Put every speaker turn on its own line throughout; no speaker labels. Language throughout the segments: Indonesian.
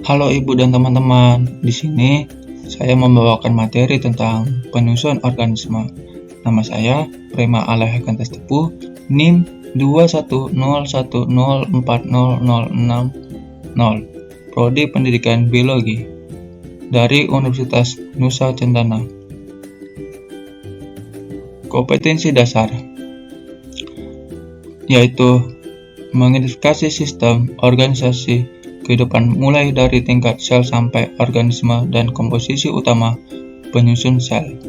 Halo Ibu dan teman-teman, di sini saya membawakan materi tentang penyusun organisme. Nama saya Prema Alehekantes Tepu, NIM 21010400600, Prodi Pendidikan Biologi dari Universitas Nusa Cendana. Kompetensi dasar yaitu mengidentifikasi sistem organisasi kehidupan mulai dari tingkat sel sampai organisme dan komposisi utama penyusun sel,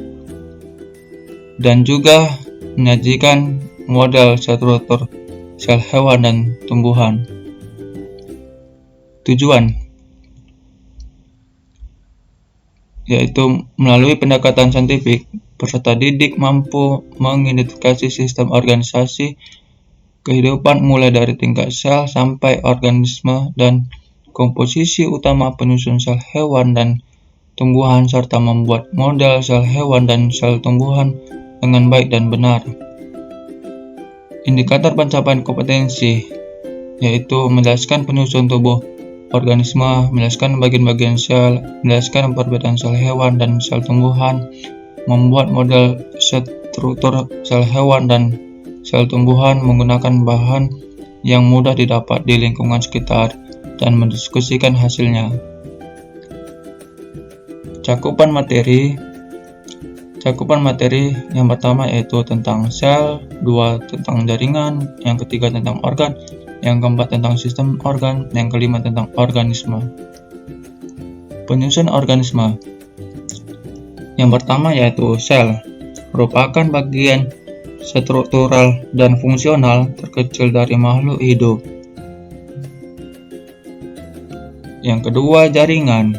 dan juga menyajikan model struktur sel hewan dan tumbuhan. Tujuan yaitu melalui pendekatan saintifik, peserta didik mampu mengidentifikasi sistem organisasi kehidupan mulai dari tingkat sel sampai organisme dan komposisi utama penyusun sel hewan dan tumbuhan, serta membuat model sel hewan dan sel tumbuhan dengan baik dan benar. Indikator pencapaian kompetensi yaitu menjelaskan penyusun tubuh organisme, menjelaskan bagian-bagian sel, menjelaskan perbedaan sel hewan dan sel tumbuhan, membuat model struktur sel hewan dan sel tumbuhan menggunakan bahan yang mudah didapat di lingkungan sekitar, dan mendiskusikan hasilnya. Cakupan materi yang pertama yaitu tentang sel, 2 tentang jaringan, yang ketiga tentang organ, yang keempat tentang sistem organ, yang kelima tentang organisme. Penyusun organisme yang pertama yaitu sel, merupakan bagian struktural dan fungsional terkecil dari makhluk hidup. Yang kedua, jaringan.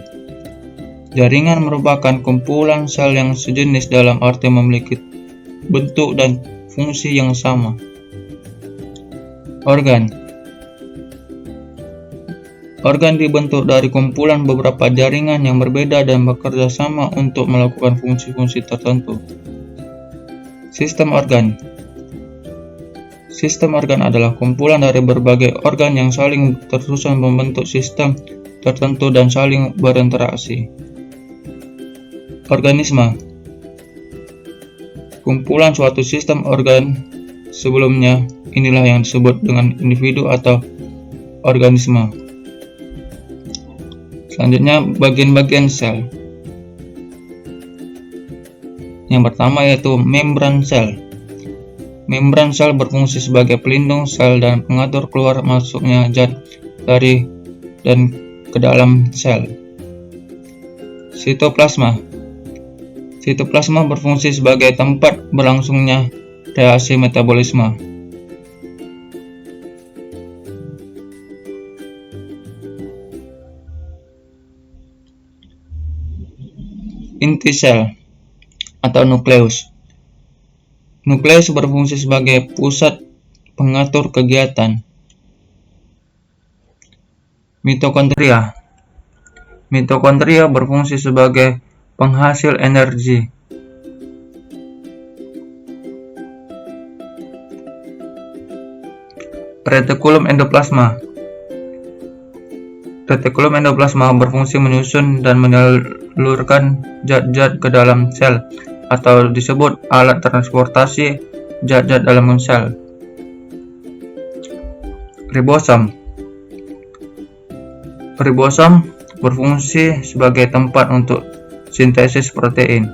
Jaringan merupakan kumpulan sel yang sejenis dalam arti memiliki bentuk dan fungsi yang sama. Organ dibentuk dari kumpulan beberapa jaringan yang berbeda dan bekerja sama untuk melakukan fungsi-fungsi tertentu. Sistem organ adalah kumpulan dari berbagai organ yang saling tersusun membentuk sistem tertentu dan saling berinteraksi. Organisme, kumpulan suatu sistem organ sebelumnya, inilah yang disebut dengan individu atau organisme. Selanjutnya, bagian-bagian sel. Yang pertama yaitu membran sel. Membran sel berfungsi sebagai pelindung sel dan pengatur keluar masuknya zat dari dan ke dalam sel. Sitoplasma berfungsi sebagai tempat berlangsungnya reaksi metabolisme. Inti sel atau nukleus. Nukleus berfungsi sebagai pusat pengatur kegiatan. Mitokondria berfungsi sebagai penghasil energi. Retikulum endoplasma berfungsi menyusun dan menyalurkan zat-zat ke dalam sel, atau disebut alat transportasi zat-zat dalam sel. Ribosom berfungsi sebagai tempat untuk sintesis protein.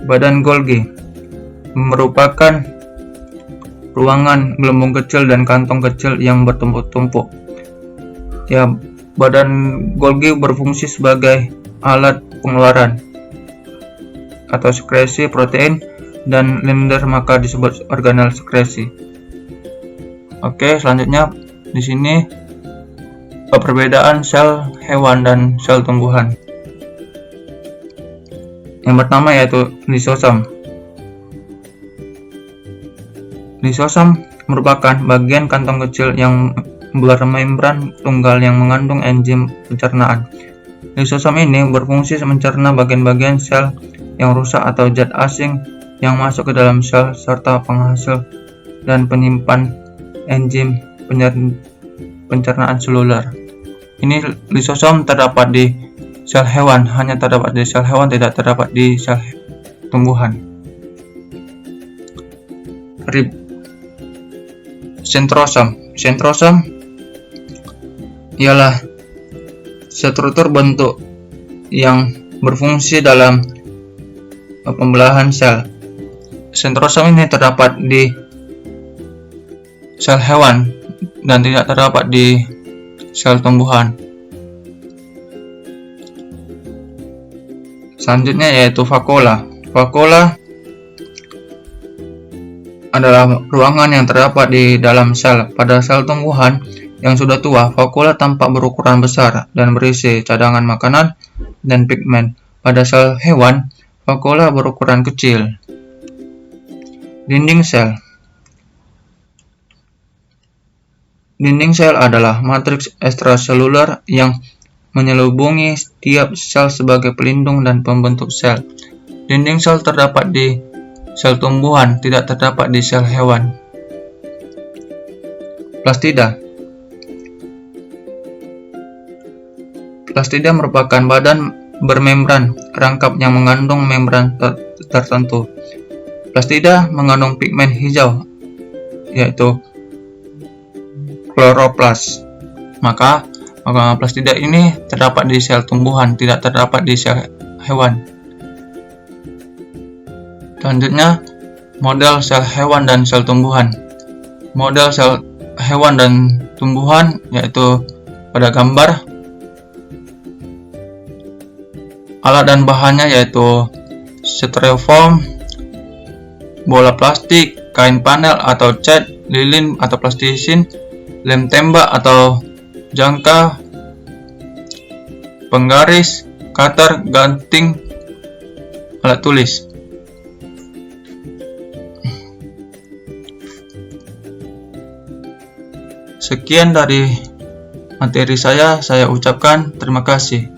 Badan Golgi merupakan ruangan gelembung kecil dan kantong kecil yang bertumpuk-tumpuk. Badan Golgi berfungsi sebagai alat pengeluaran atau sekresi protein dan lender, maka disebut organel sekresi. Oke, selanjutnya di sini perbedaan sel hewan dan sel tumbuhan. Yang pertama yaitu lisosom. Lisosom merupakan bagian kantong kecil yang bermembran tunggal yang mengandung enzim pencernaan. Lisosom ini berfungsi mencerna bagian-bagian sel yang rusak atau zat asing yang masuk ke dalam sel, serta penghasil dan penyimpan enzim pencernaan seluler. Ini lisosom terdapat di sel hewan, hanya terdapat di sel hewan, tidak terdapat di sel tumbuhan. Sentrosom ialah struktur bentuk yang berfungsi dalam pembelahan sel. Sentrosom ini terdapat di sel hewan dan tidak terdapat di sel tumbuhan. Selanjutnya yaitu vakuola. Vakuola adalah ruangan yang terdapat di dalam sel. Pada sel tumbuhan yang sudah tua, vakuola tampak berukuran besar dan berisi cadangan makanan dan pigmen. Pada sel hewan, vakuola berukuran kecil. Dinding sel. Dinding sel adalah matriks ekstraseluler yang menyelubungi setiap sel sebagai pelindung dan pembentuk sel. Dinding sel terdapat di sel tumbuhan, tidak terdapat di sel hewan. Plastida. Plastida merupakan badan bermembran rangkap yang mengandung membran tertentu. Plastida mengandung pigmen hijau, yaitu kloroplas. Maka plastida ini terdapat di sel tumbuhan, tidak terdapat di sel hewan. Selanjutnya, model sel hewan dan sel tumbuhan. Model sel hewan dan tumbuhan yaitu pada gambar. Alat dan bahannya yaitu styrofoam, bola plastik, kain panel atau cat, lilin atau plastisin, lem tembak atau jangka, penggaris, cutter, gunting, alat tulis. Sekian dari materi saya ucapkan terima kasih.